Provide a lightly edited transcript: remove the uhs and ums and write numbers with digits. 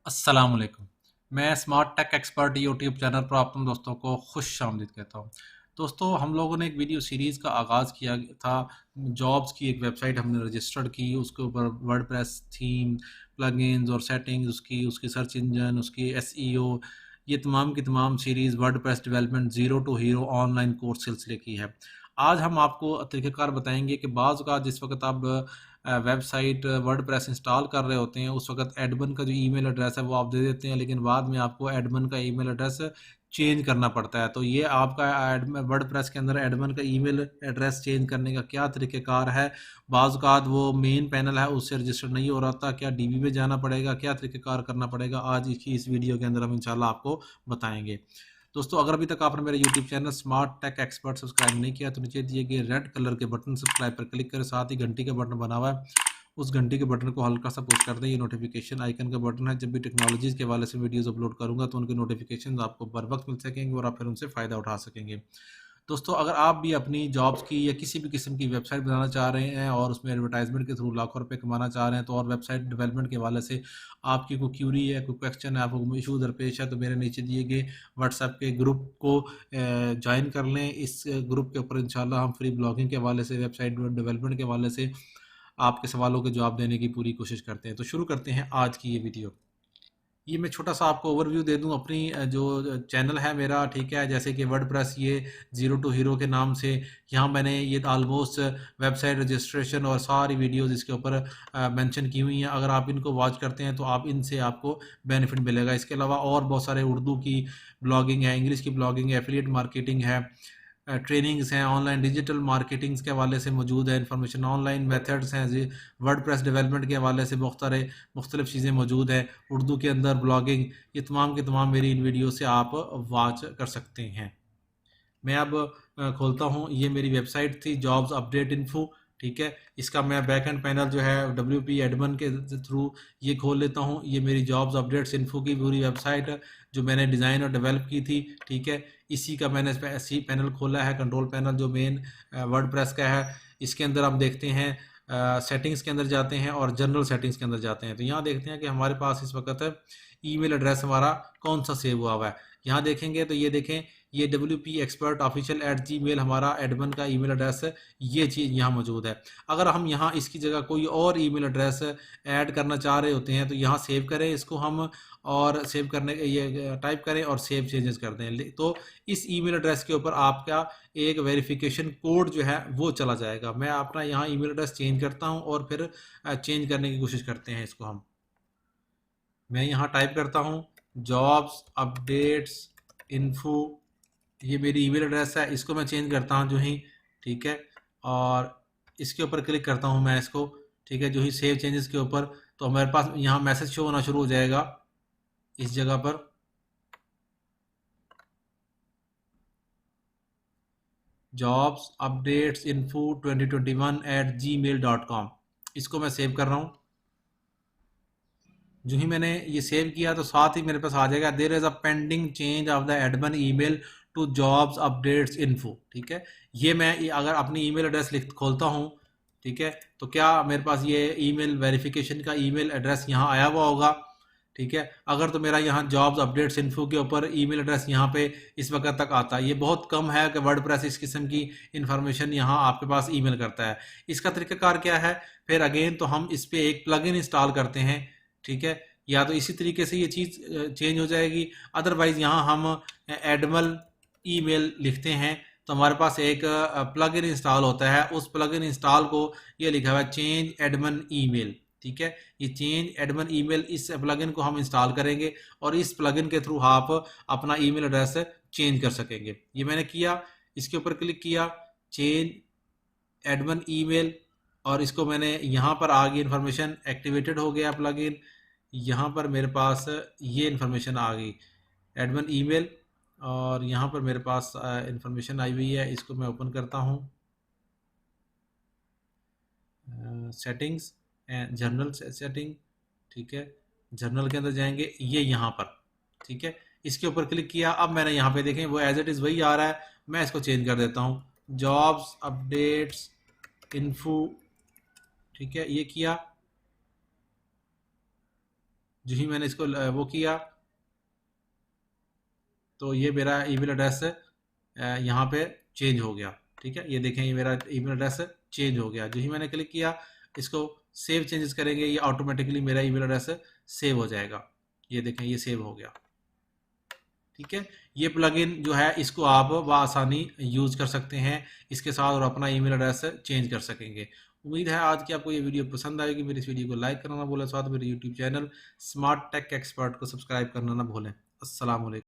अस्सलाम वालेकुम। मैं smart tech expert YouTube channel पर आप दोस्तों को खुश आमदीद कहता हूँ। दोस्तों, हम लोगों ने एक वीडियो सीरीज़ का आगाज़ किया था। जॉब्स की एक वेबसाइट हमने रजिस्टर्ड की, उसके ऊपर वर्डप्रेस थीम, प्लगइन्स और सेटिंग्स, उसकी उसकी सर्च इंजन, उसकी एसईओ, ये तमाम की तमाम series WordPress development zero to hero online course सिलसिले की है। आज हम आपको तरीक़ाकार बताएँगे कि बाज़ औक़ात जिस वक़्त आप वेबसाइट वर्डप्रेस इंस्टॉल कर रहे होते हैं, उस वक़्त एडमिन का जो ईमेल एड्रेस है वो आप दे देते हैं, लेकिन बाद में आपको एडमिन का ईमेल एड्रेस चेंज करना पड़ता है। तो ये आपका वर्डप्रेस के अंदर एडमिन का ईमेल एड्रेस चेंज करने का क्या तरीक़ेकार है? बाज़ औक़ात वो मेन पैनल है उससे रजिस्टर नहीं हो रहा था, क्या डीबी में जाना पड़ेगा, क्या तरीक़ेकार करना पड़ेगा? आज की इस वीडियो के अंदर हम इंशाल्लाह आपको बताएँगे। दोस्तों, अगर अभी तक आपने मेरे YouTube channel smart tech expert subscribe नहीं किया तो नीचे दिए गए रेड कलर के बटन सब्सक्राइब पर क्लिक करें, साथ ही घंटी का बटन बना हुआ है, उस घंटी के बटन को हल्का सा पुश कर दें। ये नोटिफिकेशन आइकन का बटन है, जब भी टेक्नोलॉजीज़ के हवाले से वीडियोस अपलोड करूंगा तो उनके नोटिफिकेशन आपको बर वक्त मिल सकेंगे और आप फिर उनसे फ़ायदा उठा सकेंगे। दोस्तों, अगर आप भी अपनी जॉब्स की या किसी भी किस्म की वेबसाइट बनाना चाह रहे हैं और उसमें एडवर्टाइजमेंट के थ्रू लाखों रुपए कमाना चाह रहे हैं, तो और वेबसाइट डेवलपमेंट के हवाले से आपकी कोई क्यूरी है, कोई क्वेश्चन है, आपको कोई इशू दरपेश है, तो मेरे नीचे दिए गए व्हाट्सएप के ग्रुप को ज्वाइन कर लें। इस ग्रुप के ऊपर इंशाल्लाह हम फ्री ब्लॉगिंग के हवाले से, वेबसाइट डेवलपमेंट के हवाले से आपके सवालों के जवाब देने की पूरी कोशिश करते हैं। तो शुरू करते हैं आज की ये वीडियो। ये मैं छोटा-सा आपको ओवरव्यू दे दूँ अपनी जो चैनल है मेरा, ठीक है? जैसे कि वर्डप्रेस ये ज़ीरो टू हीरो के नाम से यहाँ मैंने ये ऑलमोस्ट वेबसाइट रजिस्ट्रेशन और सारी वीडियोज़ इसके ऊपर मेंशन की हुई हैं। अगर आप इनको वॉच करते हैं तो आप इनसे आपको बेनिफिट मिलेगा। इसके अलावा और बहुत सारे उर्दू की ब्लॉगिंग है, इंग्लिश की ब्लॉगिंग है, एफिलिएट मार्केटिंग है, ट्रेनिंग्स हैं, ऑनलाइन डिजिटल मार्केटिंग्स के हवाले से मौजूद है इन्फॉर्मेशन, ऑनलाइन मेथड्स हैं जी, वर्डप्रेस डेवलपमेंट के हवाले से मुख्तलिफ चीज़ें मौजूद हैं, उर्दू के अंदर ब्लॉगिंग, ये तमाम के तमाम मेरी इन वीडियो से आप वॉच कर सकते हैं। मैं अब खोलता हूँ, ये मेरी वेबसाइट थी जॉब्स अपडेट इन्फो, ठीक है? इसका मैं बैक एंड पैनल जो है WP एडमिन के थ्रू ये खोल लेता हूँ। ये मेरी जॉब्स अपडेट्स इन्फो की पूरी वेबसाइट है जो मैंने डिज़ाइन और डेवलप की थी, ठीक है? इसी का मैंने सी पैनल खोला है, कंट्रोल पैनल जो मेन वर्डप्रेस का है। इसके अंदर हम देखते हैं सेटिंग्स के अंदर जाते हैं और जनरल सेटिंग्स के अंदर जाते हैं। तो यहाँ देखते हैं कि हमारे पास इस वक्त ईमेल एड्रेस हमारा कौन सा सेव हुआ है। यहाँ देखेंगे तो ये देखें, ये WP expert official at Gmail हमारा एडमिन का ईमेल एड्रेस है। ये चीज़ यहाँ मौजूद है। अगर हम यहाँ इसकी जगह कोई और ईमेल एड्रेस ऐड करना चाह रहे होते हैं तो यहाँ सेव करें इसको हम, और सेव करने ये टाइप करें और सेव चेंजेस कर दें। तो इस ईमेल एड्रेस के ऊपर आपका एक वेरिफिकेशन कोड जो है वो चला जाएगा। मैं अपना यहाँ ईमेल एड्रेस चेंज करता हूँ और फिर चेंज करने की कोशिश करते हैं इसको हम। मैं यहाँ टाइप करता हूँ जॉब्स अपडेट्स इन्फो, ये मेरी ईमेल एड्रेस है, इसको मैं चेंज करता हूँ जो ही, ठीक है? और इसके ऊपर क्लिक करता हूँ मैं इसको, ठीक है? जो ही सेव चेंजेस के ऊपर, तो हमारे पास यहाँ मैसेज शो होना शुरू हो जाएगा इस जगह पर। जॉब्स अपडेट्स इन्फो 2021@gmail.com, इसको मैं सेव कर रहा हूँ। जो ही मैंने ये सेव किया तो साथ ही मेरे पास आ जाएगा there is a pending change of the admin email to jobs updates info, ठीक है? ये मैं अगर अपनी ईमेल एड्रेस लिख खोलता हूँ, ठीक है, तो क्या मेरे पास ये ईमेल वेरिफिकेशन का ईमेल एड्रेस यहाँ आया हुआ होगा, ठीक है? अगर तो मेरा यहाँ जॉब्स अपडेट्स इन्फो के ऊपर ईमेल एड्रेस यहाँ पे इस वक्त तक आता है। ये बहुत कम है कि वर्डप्रेस इस किस्म की इंफॉर्मेशन यहाँ आपके पास ईमेल करता है। इसका तरीकाकार क्या है? फिर अगेन तो हम इस पे एक प्लगइन इंस्टॉल करते हैं, ठीक है? या तो इसी तरीके से ये चीज़ चेंज हो जाएगी, अदरवाइज यहाँ हम एडमल ईमेल लिखते हैं तो हमारे पास एक प्लगइन इंस्टॉल होता है। उस प्लगइन इंस्टॉल को ये लिखा हुआ है चेंज एडमिन ईमेल, ठीक है? ये चेंज एडमिन ईमेल, इस प्लगइन को हम इंस्टॉल करेंगे और इस प्लगइन के थ्रू आप अपना ईमेल एड्रेस चेंज कर सकेंगे। ये मैंने किया, इसके ऊपर क्लिक किया, चेंज एडमिन ईमेल, और इसको मैंने यहाँ पर आ गई इन्फॉर्मेशन, एक्टिवेटेड हो गया प्लगइन। यहाँ पर मेरे पास ये इन्फॉर्मेशन आ गई एडमिन ईमेल, और यहाँ पर मेरे पास इन्फॉर्मेशन आई हुई है। इसको मैं ओपन करता हूँ, सेटिंग्स एंड जर्नल सेटिंग, ठीक है? जर्नल के अंदर जाएंगे, ये यहाँ पर, ठीक है? इसके ऊपर क्लिक किया, अब मैंने यहाँ पे देखें वो एज इट इज़ वही आ रहा है। मैं इसको चेंज कर देता हूँ जॉब्स अपडेट्स इन्फो, ठीक है? ये किया, जो ही मैंने इसको वो किया, तो ये मेरा ईमेल एड्रेस यहाँ पे चेंज हो गया। ठीक है, ये देखें, ये मेरा ईमेल एड्रेस चेंज हो गया। जो ही मैंने क्लिक किया, इसको सेव चेंजेस करेंगे, ये ऑटोमेटिकली मेरा ईमेल एड्रेस सेव हो जाएगा। ये देखें, ये सेव हो गया। ठीक है, ये प्लगइन जो है इसको आप बआसानी यूज कर सकते हैं इसके साथ, और अपना ईमेल एड्रेस चेंज कर सकेंगे। उम्मीद है आज की आपको ये वीडियो पसंद आएगी। मेरी इस वीडियो को लाइक करना ना भूलें, साथ मेरे YouTube channel smart tech expert को सब्सक्राइब करना ना भूलें। अस्सलाम वालेकुम।